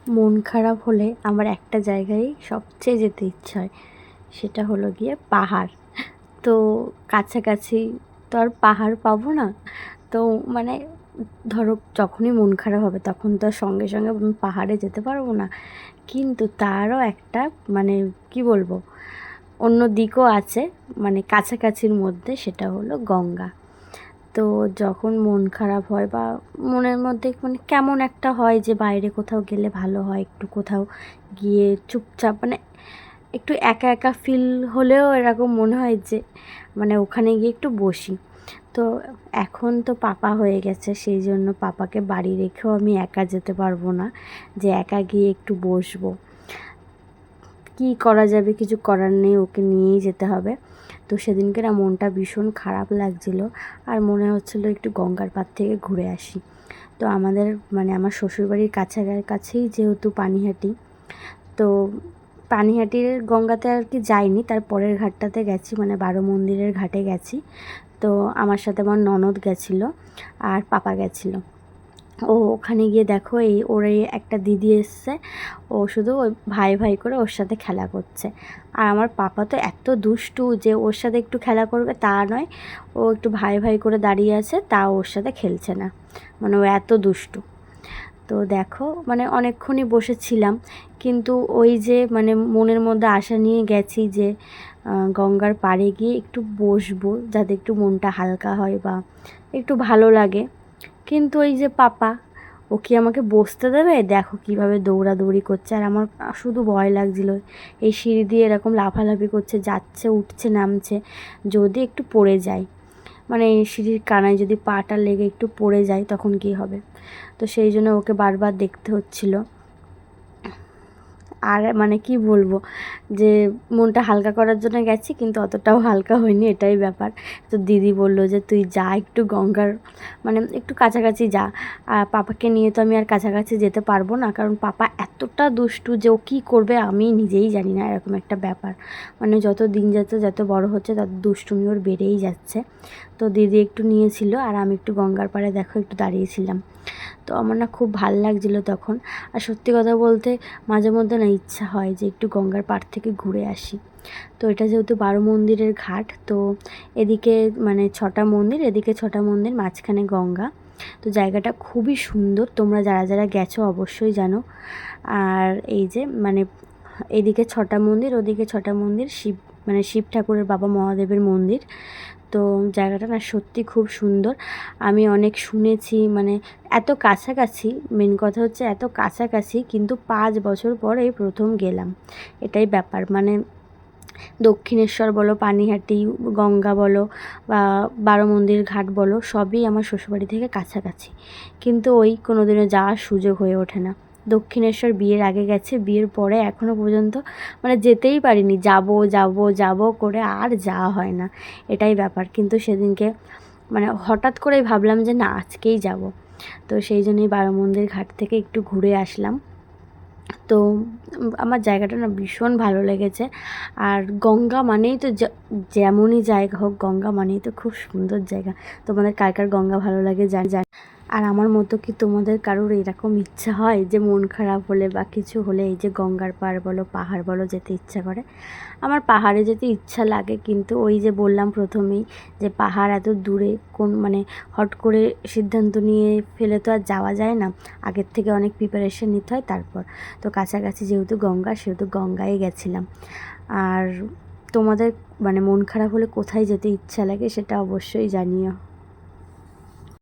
মন খারাপ হলে আমার একটা জায়গায় সবচেয়ে যেতে ইচ্ছা হয়, সেটা হলো গিয়ে পাহাড়। তো কাছাকাছি তো আর পাহাড় পাবো না। তো মানে ধরো যখনই মন খারাপ হবে তখন তো আর সঙ্গে সঙ্গে পাহাড়ে যেতে পারবো না, কিন্তু তারও একটা মানে কি বলবো, অন্য দিকও আছে, মানে কাছাকাছির মধ্যে, সেটা হলো গঙ্গা। তো যখন মন খারাপ হয় বা মনের মধ্যে মানে কেমন একটা হয় যে বাইরে কোথাও গেলে ভালো হয়, একটু কোথাও গিয়ে চুপচাপ মানে একটু একা একা ফিল হলেও এরকম মনে হয় যে মানে ওখানে গিয়ে একটু বসি। তো এখন তো পাপা হয়ে গেছে, সেই জন্য পাপাকে বাড়ি রেখেও আমি একা যেতে পারবো না যে একা গিয়ে একটু বসবো। কি করা যাবে, কিছু করার নেই, ওকে নিয়েই যেতে হবে। তো সেদিনকে না মনটা ভীষণ খারাপ লাগছিল, আর মনে হচ্ছিলো একটু গঙ্গার পাড় থেকে ঘুরে আসি। তো আমাদের মানে আমার শ্বশুরবাড়ির কাছেই যেহেতু পানিহাটি, তো পানিহাটির গঙ্গাতে আর কি যাইনি, তার পরের ঘাটটাতে গেছি, মানে বারো মন্দিরের ঘাটে গেছি। তো আমার সাথে আমার ননদ গেছিলো আর পাপা গেছিলো। ওখানে গিয়ে দেখো ওর একটা দিদি এসছে, ও শুধু ওই ভাই ভাই করে ওর সাথে খেলা করছে। আর আমার পাপা তো এত দুষ্টু যে ওর সাথে একটু খেলা করবে তা নয়, ও একটু ভাই ভাই করে দাঁড়িয়ে আছে, তা ওর সাথে খেলছে না, মানে ও এত দুষ্টু। তো দেখো মানে অনেকক্ষণই বসেছিলাম, কিন্তু ওই যে মানে মনের মধ্যে আশা নিয়ে গেছি যে গঙ্গার পাড়ে গিয়ে একটু বসবো, যাতে একটু মনটা হালকা হয় বা একটু ভালো লাগে। কিন্তু ওই যে পাপা, ও কি আমাকে বসতে দেবে? দেখো কিভাবে দৌড়াদৌড়ি করছে, আর আমার শুধু ভয় লাগছিল। এই সিঁড়ি দিয়ে এরকম লাফালাফি করছে, যাচ্ছে উঠছে নামছে, যদি একটু পড়ে যায়, মানে এই সিঁড়ির কানায় যদি পাটা লেগে একটু পড়ে যায় তখন কি হবে। তো সেই জন্য ওকে বারবার দেখতে হচ্ছিল। আর মানে কি বলবো, যে মনটা হালকা করার জন্য গেছি, কিন্তু অতটাও হালকা হয়নি, এটাই ব্যাপার। তো দিদি বলল যে তুই যা একটু গঙ্গার মানে একটু কাছাকাছি যা। আর পাপাকে নিয়ে তো আমি আর কাছাকাছি যেতে পারবো না, কারণ পাপা এতটা দুষ্টু যে ও কী করবে আমি নিজেই জানি না, এরকম একটা ব্যাপার। মানে যত দিন যাচ্ছে, যত বড় হচ্ছে, তত দুষ্টুমি ওর বেড়েই যাচ্ছে। তো দিদি একটু নিয়েছিল আর আমি একটু গঙ্গার পাড়ে দেখো একটু দাঁড়িয়েছিলাম। তো আমার না খুব ভাল লাগছিলো তখন। আর সত্যি কথা বলতে মাঝে মধ্যে না ইচ্ছা হয় যে একটু গঙ্গার পাড় থেকে ঘুরে আসি। তো এটা যেহেতু বারো মন্দিরের ঘাট, তো এদিকে মানে 6টা মন্দির, এদিকে 6টা মন্দির, মাঝখানে গঙ্গা। তো জায়গাটা খুবই সুন্দর, তোমরা যারা যারা গেছো অবশ্যই জানো। আর এই যে মানে এদিকে 6টা মন্দির, ওদিকে 6টা মন্দির, মানে শিব ঠাকুরের বাবা মহাদেবের মন্দির। তো জায়গাটা না সত্যি খুব সুন্দর। আমি অনেক শুনেছি, মানে এত কাছাকাছি, মেন কথা হচ্ছে এত কাছাকাছি, কিন্তু 5 বছর পর এই প্রথম গেলাম, এটাই ব্যাপার। মানে দক্ষিণেশ্বর বলো, পানিহাটি, গঙ্গা বলো বা বারো মন্দির ঘাট বলো, সবই আমার শ্বশুরবাড়ি থেকে কাছাকাছি, কিন্তু ওই কোনো দিনও যাওয়ার সুযোগ হয়ে ওঠে না। দক্ষিণেশ্বর বিয়ের আগে গেছে, বিয়ের পরে এখনও পর্যন্ত মানে যেতেই পারিনি, যাব যাব যাব করে আর যাওয়া হয় না, এটাই ব্যাপার। কিন্তু সেদিনকে মানে হঠাৎ করেই ভাবলাম যে না আজকেই যাব। তো সেই জন্যই বারো মন্দির ঘাট থেকে একটু ঘুরে আসলাম। তো আমার জায়গাটা না ভীষণ ভালো লেগেছে। আর গঙ্গা মানেই তো যেমনই জায়গা হোক, গঙ্গা মানেই তো খুব সুন্দর জায়গা। তোমাদের কার কার গঙ্গা ভালো লাগে জানি। আর আমার মতো কি তোমাদের কারোর এরকম ইচ্ছা হয় যে মন খারাপ হলে বা কিছু হলে এই যে গঙ্গার পাড় বলো, পাহাড় বলো, যেতে ইচ্ছা করে? আমার পাহাড়ে যেতে ইচ্ছা লাগে, কিন্তু ওই যে বললাম প্রথমেই যে পাহাড় এত দূরে, কোন মানে হট করে সিদ্ধান্ত নিয়ে ফেলে তো আর যাওয়া যায় না, আগের থেকে অনেক প্রিপারেশন নিতে হয়। তারপর তো কাছাকাছি যেহেতু গঙ্গা, সেহেতু গঙ্গায় গেছিলাম। আর তোমাদের মানে মন খারাপ হলে কোথায় যেতে ইচ্ছা লাগে সেটা অবশ্যই জানিও।